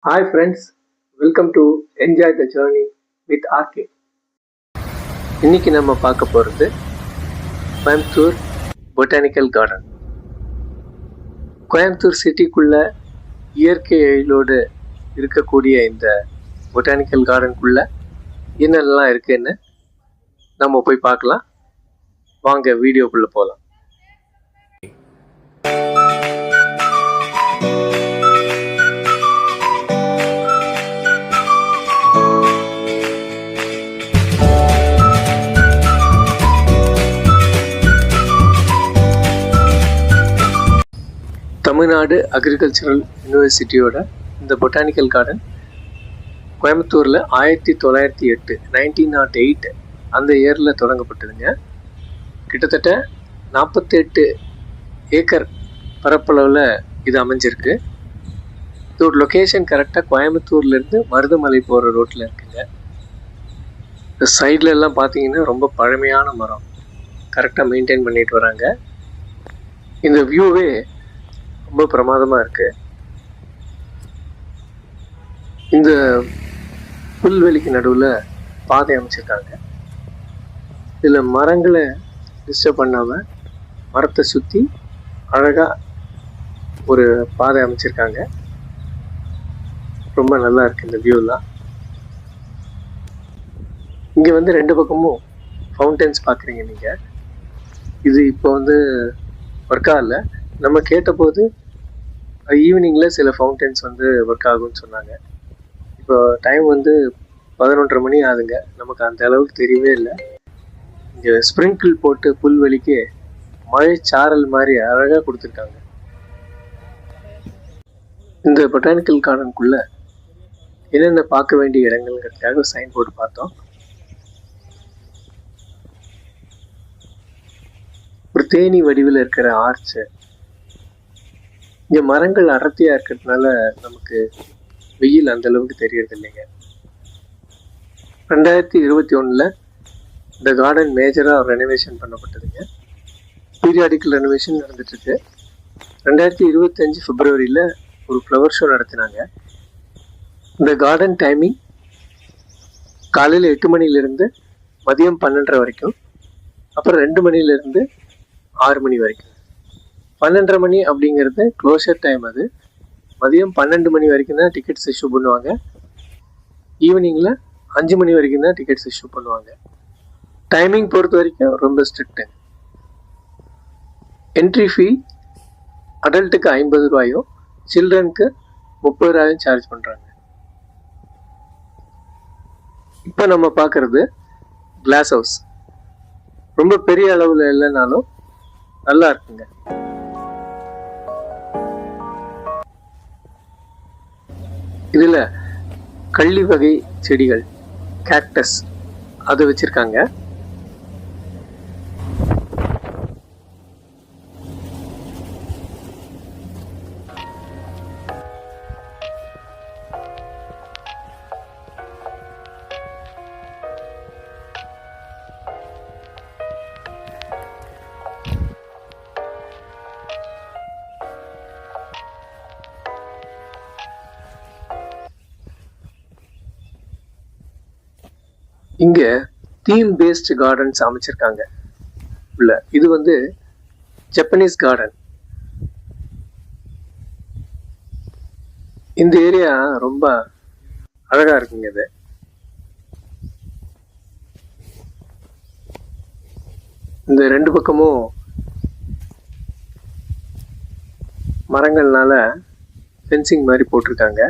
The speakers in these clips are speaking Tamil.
Hi friends, welcome to Enjoy the Journey with RK. இன்னைக்கு நம்ம பார்க்க போகிறது கோயம்புத்தூர் பொட்டானிக்கல் கார்டன். கோயம்புத்தூர் சிட்டிக்குள்ள இயற்கை எழிலோடு இருக்கக்கூடிய இந்த பொட்டானிக்கல் கார்டனுக்குள்ள என்னெல்லாம் இருக்குன்னு நம்ம போய் பார்க்கலாம். வாங்க வீடியோக்குள்ள போகலாம். தமிழ்நாடு அக்ரிகல்ச்சரல் யூனிவர்சிட்டியோட இந்த பொட்டானிக்கல் கார்டன் கோயம்புத்தூரில் 1908 1908 அந்த இயரில் தொடங்கப்பட்டதுங்க. கிட்டத்தட்ட 48 ஏக்கர் பரப்பளவில் இது அமைஞ்சிருக்கு. இதோட லொக்கேஷன் கரெக்டாக கோயம்புத்தூர்லேருந்து மருதமலை போகிற ரோட்டில் இருக்குங்க. இந்த சைடில் எல்லாம் பார்த்தீங்கன்னா ரொம்ப பழமையான மரம் கரெக்டாக மெயின்டைன் பண்ணிட்டு வராங்க. இந்த வியூவே ரொம்ப பிரமாதமாக இருக்கு. இந்த புல்வெளிக்கு நடுவில் பாதை அமைச்சிருக்காங்க. இதில் மரங்களை டிஸ்டர்ப் பண்ணாமல் மரத்தை சுற்றி அழகாக ஒரு பாதை அமைச்சிருக்காங்க. ரொம்ப நல்லா இருக்கு இந்த வியூலாம். இங்கே வந்து ரெண்டு பக்கமும் ஃபவுண்டன்ஸ் பார்க்குறீங்க நீங்கள். இது இப்போ வந்து ஒர்க் ஆகல. நம்ம கேட்டபோது ஈவினிங்கில் சில ஃபவுண்டன்ஸ் வந்து ஒர்க் ஆகும்னு சொன்னாங்க. இப்போ டைம் வந்து 11:30 மணி ஆகுதுங்க. நமக்கு அந்த அளவுக்கு தெரியவே இல்லை. இங்கே ஸ்ப்ரிங்கிள் போட்டு புல்வெளிக்கு மழை சாரல் மாதிரி அழகாக கொடுத்துருக்காங்க. இந்த பொட்டானிக்கல் கார்டனுக்குள்ள என்னென்ன பார்க்க வேண்டிய இடங்கள்ங்கிறதுக்காக சைன் போர்டு பார்த்தோம். ஒரு தேனி வடிவில் இருக்கிற ஆர்ச்சு. இங்கே மரங்கள் அடர்த்தியாக இருக்கிறதுனால நமக்கு வெயில் அந்த அளவுக்கு தெரியறது இல்லைங்க. 2021 இந்த கார்டன் மேஜராக ரெனோவேஷன் பண்ணப்பட்டதுங்க. பீரியாடிக்கல் ரெனோவேஷன் நடந்துட்டு இருக்கு. 2025 பிப்ரவரியில் ஒரு ஃப்ளவர் ஷோ நடத்தினாங்க. இந்த கார்டன் டைமிங் காலையில் 8 மணிலேருந்து மதியம் 12:30 வரைக்கும், அப்புறம் 2 மணிலேருந்து 6 மணி வரைக்கும். 12:30 மணி அப்படிங்கிறது க்ளோஷர் டைம். அது மதியம் 12 மணி வரைக்கும் தான் டிக்கெட்ஸ் இஷ்யூ பண்ணுவாங்க. ஈவினிங்கில் 5 மணி வரைக்கும் தான் டிக்கெட்ஸ் இஷ்யூ பண்ணுவாங்க. டைமிங் பொறுத்த வரைக்கும் ரொம்ப ஸ்ட்ரிக்ட்டு. என்ட்ரி ஃபீ அடல்ட்டுக்கு 50 ரூபாயும் சில்ட்ரனுக்கு 30 ரூபாயும் சார்ஜ் பண்ணுறாங்க. இப்போ நம்ம பார்க்குறது கிளாஸ் ஹவுஸ். ரொம்ப பெரிய அளவில் இல்லைனாலும் நல்லா இருக்குங்க. இதில் கள்ளி வகை செடிகள், கேக்டஸ் அது வச்சிருக்காங்க. இங்கே தீம் பேஸ்டு கார்டன்ஸ் அமைச்சிருக்காங்க உள்ள. இது வந்து ஜப்பனீஸ் கார்டன். இந்த ஏரியா ரொம்ப அழகா இருக்குங்க. இது இந்த ரெண்டு பக்கமும் மரங்கள்னால ஃபென்சிங் மாதிரி போட்டிருக்காங்க.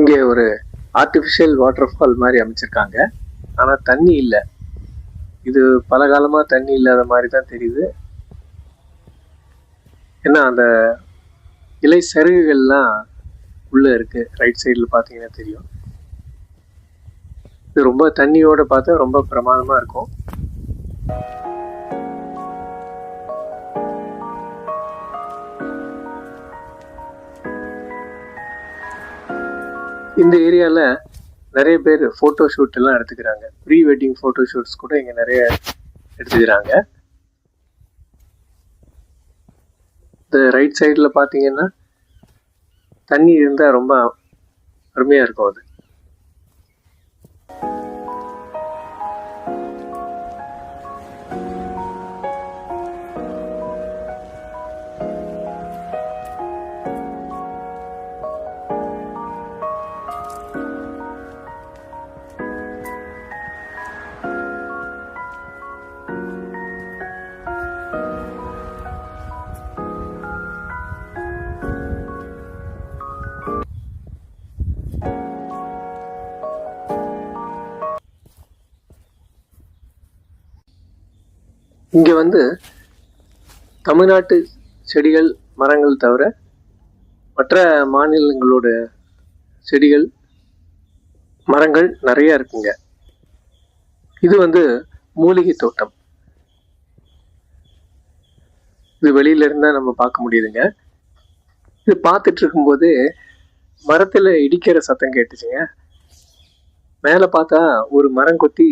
இங்கே ஒரு ஆர்டிஃபிஷியல் வாட்டர் ஃபால் மாதிரி அமைச்சிருக்காங்க. ஆனால் தண்ணி இல்லை. இது பல காலமாக தண்ணி இல்லாத மாதிரி தான் தெரியுது. ஏன்னா அந்த இலை சருகுகள்லாம் உள்ளே இருக்குது. ரைட் சைடில் பார்த்தீங்கன்னா தெரியும். இது ரொம்ப தண்ணியோட பார்த்தா ரொம்ப பிரமாதமாக இருக்கும். இந்த ஏரியாவில் நிறைய பேர் ஃபோட்டோ ஷூட் எல்லாம் எடுத்துக்கிறாங்க. ப்ரீ வெட்டிங் ஃபோட்டோ ஷூட்ஸ் கூட இங்கே நிறைய எடுத்துக்கிறாங்க. இந்த ரைட் சைடில் பார்த்தீங்கன்னா தண்ணி இருந்தால் ரொம்ப அருமையாக இருக்கும் அது. இங்கே வந்து தமிழ்நாட்டு செடிகள் மரங்கள் தவிர மற்ற மாநிலங்களோட செடிகள் மரங்கள் நிறைய இருக்குங்க. இது வந்து மூலிகை தோட்டம். இது வெளியில இருந்தா நம்ம பார்க்க முடியுதுங்க. இது பார்த்துட்டு இருக்கும்போது மரத்துல இடிக்கிற சத்தம் கேட்டுச்சுங்க. மேலே பார்த்தா ஒரு மரம் கொத்தி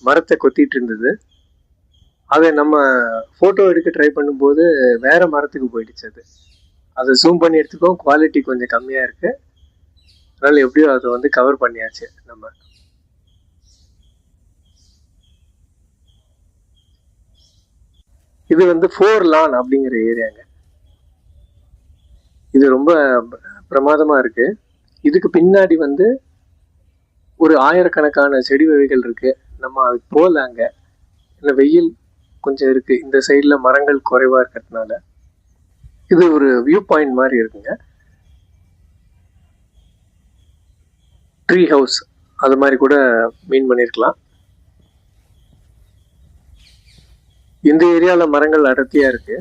மரத்தை கொத்திட்டு இருந்தது. அதை நம்ம ஃபோட்டோ எடுக்க ட்ரை பண்ணும்போது வேற மரத்துக்கு போயிடுச்சு. அதை ஜூம் பண்ணி எடுத்துக்கோம், குவாலிட்டி கொஞ்சம் கம்மியாக இருக்கு. அதனால எப்படியோ அதை வந்து கவர் பண்ணியாச்சு நம்ம. இது வந்து 4 லான் அப்படிங்கிற ஏரியாங்க. இது ரொம்ப பிரமாதமா இருக்கு. இதுக்கு பின்னாடி வந்து ஒரு ஆயிரக்கணக்கான செடி வகைகள் இருக்கு. நம்ம அதுக்கு போகலாங்க, இல்லை வெயில் கொஞ்சம் இருக்கு. இந்த சைட்ல மரங்கள் குறைவா இருக்கிறதுனால இது ஒரு வியூ பாயிண்ட் மாதிரி இருக்குங்க. ட்ரீ ஹவுஸ் அது மாதிரி கூட மீன் பண்ணியிருக்கலாம். இந்த ஏரியாவில் மரங்கள் அடர்த்தியா இருக்கு.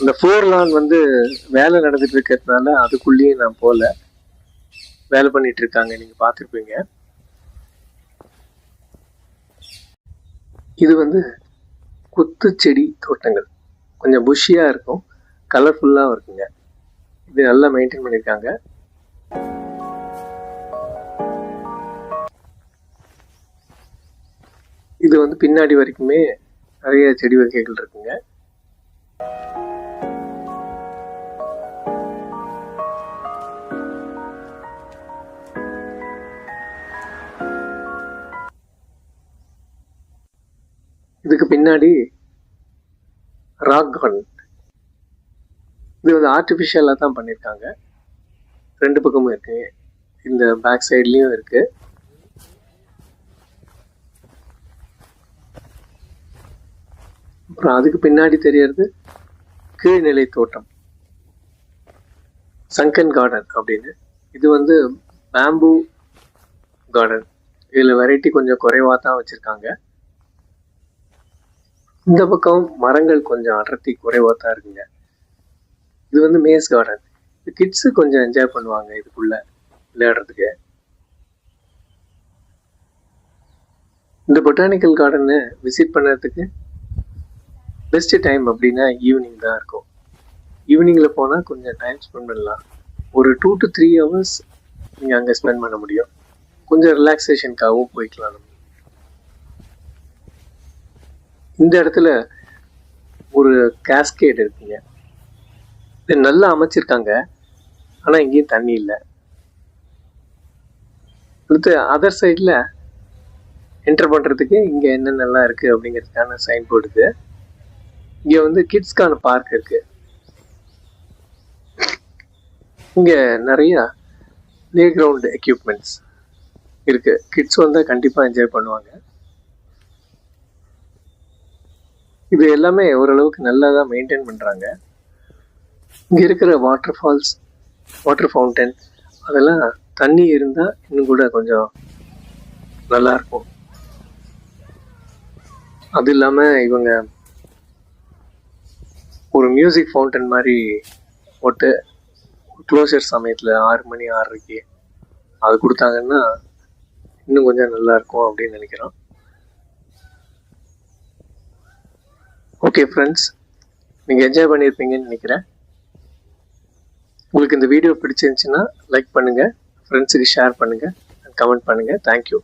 இந்த 4 லான் வந்து வேலை நடந்துட்டு இருக்கிறதுனால அதுக்குள்ளேயே நான் போல, வேலை பண்ணிட்டு இருக்காங்க, நீங்க பார்த்துருப்பீங்க. இது வந்து குத்து செடி தோட்டங்கள், கொஞ்சம் புஷ்ஷியா இருக்கும், கலர்ஃபுல்லாகவும் இருக்குங்க. இது நல்லா மெயின்டைன் பண்ணியிருக்காங்க. இது வந்து பின்னாடி வரைக்குமே நிறைய செடி வகைகள் இருக்குங்க. இதுக்கு பின்னாடி ராக் கார்டன். இது வந்து ஆர்டிஃபிஷியலாக தான் பண்ணியிருக்காங்க. 2 பக்கமும் இருக்கு, இந்த பேக் சைட்லேயும் இருக்கு. அப்புறம் அதுக்கு பின்னாடி தெரியறது கீழ்நிலை தோட்டம், சங்கன் கார்டன் அப்படின்னு. இது வந்து பேம்பு கார்டன். இதில் வெரைட்டி கொஞ்சம் குறைவாக தான் வச்சுருக்காங்க. இந்த பக்கம் மரங்கள் கொஞ்சம் அடர்த்தி குறைவாக தான் இருக்குங்க. இது வந்து மேஸ் கார்டன். கிட்ஸு கொஞ்சம் என்ஜாய் பண்ணுவாங்க இதுக்குள்ள விளையாடுறதுக்கு. இந்த பொட்டானிக்கல் கார்டனை விசிட் பண்ணுறதுக்கு பெஸ்ட் டைம் அப்படின்னா ஈவினிங் தான் இருக்கும். ஈவினிங்கில் போனால் கொஞ்சம் டைம் ஸ்பெண்ட் பண்ணலாம். ஒரு 2 to 3 hours நீங்கள் அங்கே ஸ்பெண்ட் பண்ண முடியும். கொஞ்சம் ரிலாக்ஸேஷனுக்காகவும் போய்க்கலாம் நம்ம. இந்த இடத்துல ஒரு கேஸ்கேட் இருக்குங்க. இது நல்லா அமைச்சிருக்காங்க, ஆனால் இங்கேயும் தண்ணி இல்லை. அடுத்து அதர் சைடில் என்டர் பண்ணுறதுக்கு இங்கே என்னென்னலாம் இருக்குது அப்படிங்கிறதுக்கான சைன் போர்டுக்கு. இங்கே வந்து கிட்ஸ்க்கான பார்க் இருக்கு. இங்கே நிறையா பிளே கிரவுண்ட் எக்யூப்மெண்ட்ஸ் இருக்கு. கிட்ஸ் வந்தால் கண்டிப்பாக என்ஜாய் பண்ணுவாங்க. இது எல்லாமே ஓரளவுக்கு நல்லா தான் மெயின்டைன் பண்ணுறாங்க. இங்கே இருக்கிற வாட்டர் ஃபால்ஸ், வாட்டர் ஃபவுண்டன், அதெல்லாம் தண்ணி இருந்தால் இன்னும் கூட கொஞ்சம் நல்லாயிருக்கும். அது இல்லாமல் இவங்க ஒரு மியூசிக் ஃபவுண்டன் மாதிரி போட்டு க்ளோசர் சமயத்தில் 6 மணி 6:30க்கு அது கொடுத்தாங்கன்னா இன்னும் கொஞ்சம் நல்லாயிருக்கும் அப்படின்னு நினைக்கிறோம். ஓகே ஃப்ரெண்ட்ஸ், நீங்கள் என்ஜாய் பண்ணியிருப்பீங்கன்னு நினைக்கிறேன். உங்களுக்கு இந்த வீடியோ பிடிச்சிருந்துச்சுன்னா லைக் பண்ணுங்கள், ஃப்ரெண்ட்ஸுக்கு ஷேர் பண்ணுங்கள், கமெண்ட் பண்ணுங்கள். தேங்க்யூ.